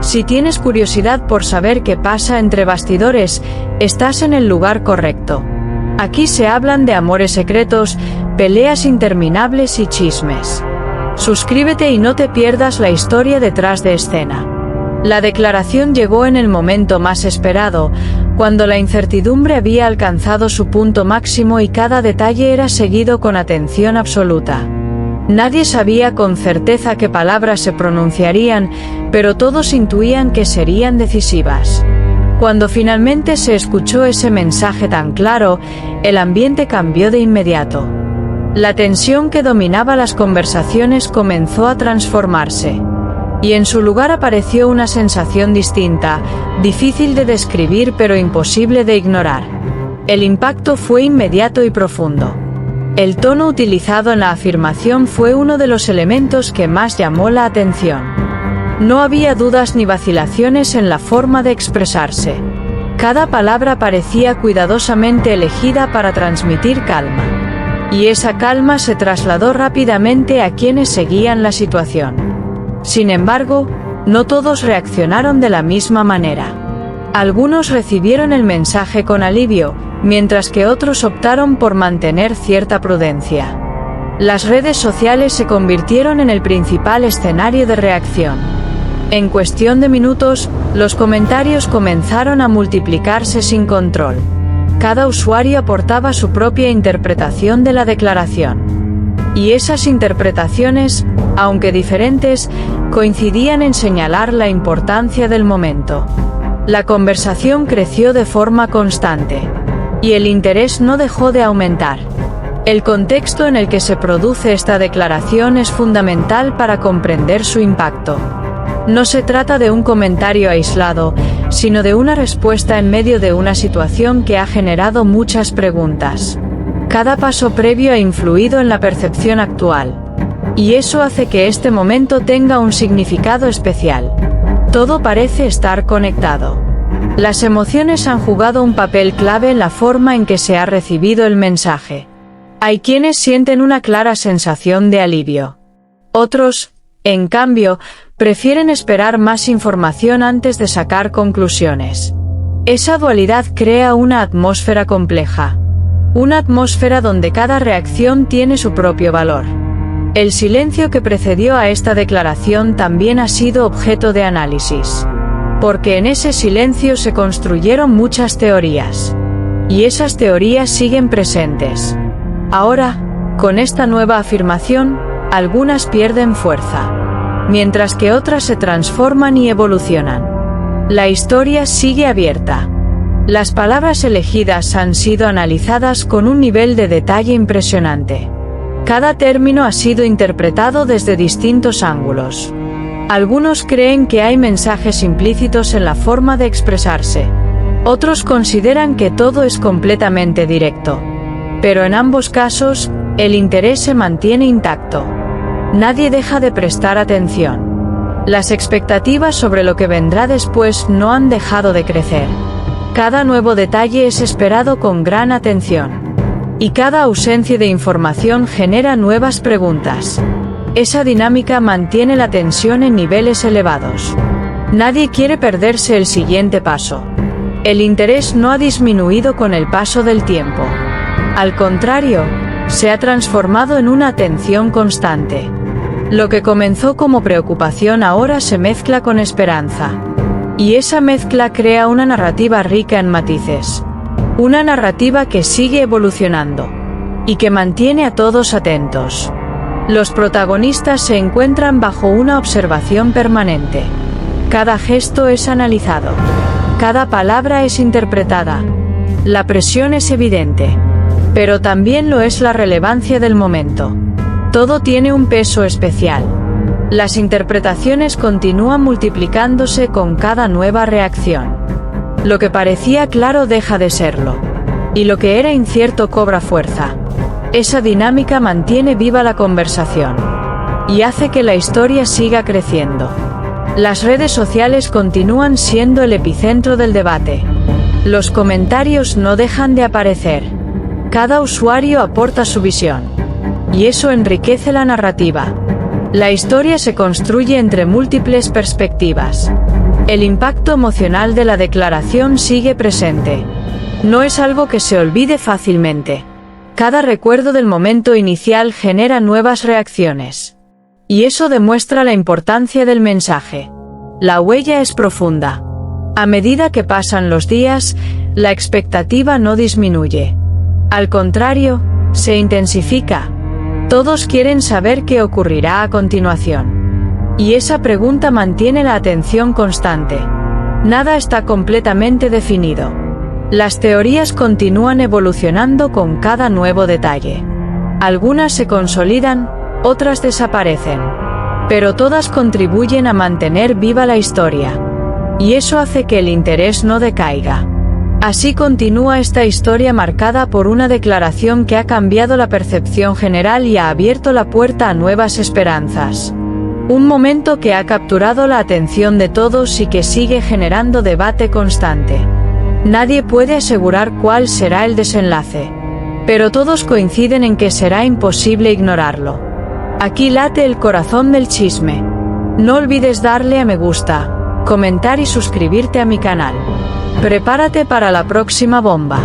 Si tienes curiosidad por saber qué pasa entre bastidores, estás en el lugar correcto. Aquí se hablan de amores secretos, peleas interminables y chismes. Suscríbete y no te pierdas la historia detrás de escena. La declaración llegó en el momento más esperado, cuando la incertidumbre había alcanzado su punto máximo y cada detalle era seguido con atención absoluta. Nadie sabía con certeza qué palabras se pronunciarían, pero todos intuían que serían decisivas. Cuando finalmente se escuchó ese mensaje tan claro, el ambiente cambió de inmediato. La tensión que dominaba las conversaciones comenzó a transformarse. Y en su lugar apareció una sensación distinta, difícil de describir pero imposible de ignorar. El impacto fue inmediato y profundo. El tono utilizado en la afirmación fue uno de los elementos que más llamó la atención. No había dudas ni vacilaciones en la forma de expresarse. Cada palabra parecía cuidadosamente elegida para transmitir calma. Y esa calma se trasladó rápidamente a quienes seguían la situación. Sin embargo, no todos reaccionaron de la misma manera. Algunos recibieron el mensaje con alivio, mientras que otros optaron por mantener cierta prudencia. Las redes sociales se convirtieron en el principal escenario de reacción. En cuestión de minutos, los comentarios comenzaron a multiplicarse sin control. Cada usuario aportaba su propia interpretación de la declaración. Y esas interpretaciones, aunque diferentes, coincidían en señalar la importancia del momento. La conversación creció de forma constante. Y el interés no dejó de aumentar. El contexto en el que se produce esta declaración es fundamental para comprender su impacto. No se trata de un comentario aislado, sino de una respuesta en medio de una situación que ha generado muchas preguntas. Cada paso previo ha influido en la percepción actual. Y eso hace que este momento tenga un significado especial. Todo parece estar conectado. Las emociones han jugado un papel clave en la forma en que se ha recibido el mensaje. Hay quienes sienten una clara sensación de alivio. Otros, en cambio, prefieren esperar más información antes de sacar conclusiones. Esa dualidad crea una atmósfera compleja. Una atmósfera donde cada reacción tiene su propio valor. El silencio que precedió a esta declaración también ha sido objeto de análisis. Porque en ese silencio se construyeron muchas teorías. Y esas teorías siguen presentes. Ahora, con esta nueva afirmación, algunas pierden fuerza. Mientras que otras se transforman y evolucionan. La historia sigue abierta. Las palabras elegidas han sido analizadas con un nivel de detalle impresionante. Cada término ha sido interpretado desde distintos ángulos. Algunos creen que hay mensajes implícitos en la forma de expresarse. Otros consideran que todo es completamente directo. Pero en ambos casos, el interés se mantiene intacto. Nadie deja de prestar atención. Las expectativas sobre lo que vendrá después no han dejado de crecer. Cada nuevo detalle es esperado con gran atención. Y cada ausencia de información genera nuevas preguntas. Esa dinámica mantiene la tensión en niveles elevados. Nadie quiere perderse el siguiente paso. El interés no ha disminuido con el paso del tiempo. Al contrario, se ha transformado en una atención constante. Lo que comenzó como preocupación ahora se mezcla con esperanza. Y esa mezcla crea una narrativa rica en matices. Una narrativa que sigue evolucionando. Y que mantiene a todos atentos. Los protagonistas se encuentran bajo una observación permanente. Cada gesto es analizado. Cada palabra es interpretada. La presión es evidente. Pero también lo es la relevancia del momento. Todo tiene un peso especial. Las interpretaciones continúan multiplicándose con cada nueva reacción. Lo que parecía claro deja de serlo. Y lo que era incierto cobra fuerza. Esa dinámica mantiene viva la conversación. Y hace que la historia siga creciendo. Las redes sociales continúan siendo el epicentro del debate. Los comentarios no dejan de aparecer. Cada usuario aporta su visión. Y eso enriquece la narrativa. La historia se construye entre múltiples perspectivas. El impacto emocional de la declaración sigue presente. No es algo que se olvide fácilmente. Cada recuerdo del momento inicial genera nuevas reacciones. Y eso demuestra la importancia del mensaje. La huella es profunda. A medida que pasan los días, la expectativa no disminuye. Al contrario, se intensifica. Todos quieren saber qué ocurrirá a continuación. Y esa pregunta mantiene la atención constante. Nada está completamente definido. Las teorías continúan evolucionando con cada nuevo detalle. Algunas se consolidan, otras desaparecen. Pero todas contribuyen a mantener viva la historia. Y eso hace que el interés no decaiga. Así continúa esta historia marcada por una declaración que ha cambiado la percepción general y ha abierto la puerta a nuevas esperanzas. Un momento que ha capturado la atención de todos y que sigue generando debate constante. Nadie puede asegurar cuál será el desenlace. Pero todos coinciden en que será imposible ignorarlo. Aquí late el corazón del chisme. No olvides darle a me gusta, comentar y suscribirte a mi canal. Prepárate para la próxima bomba.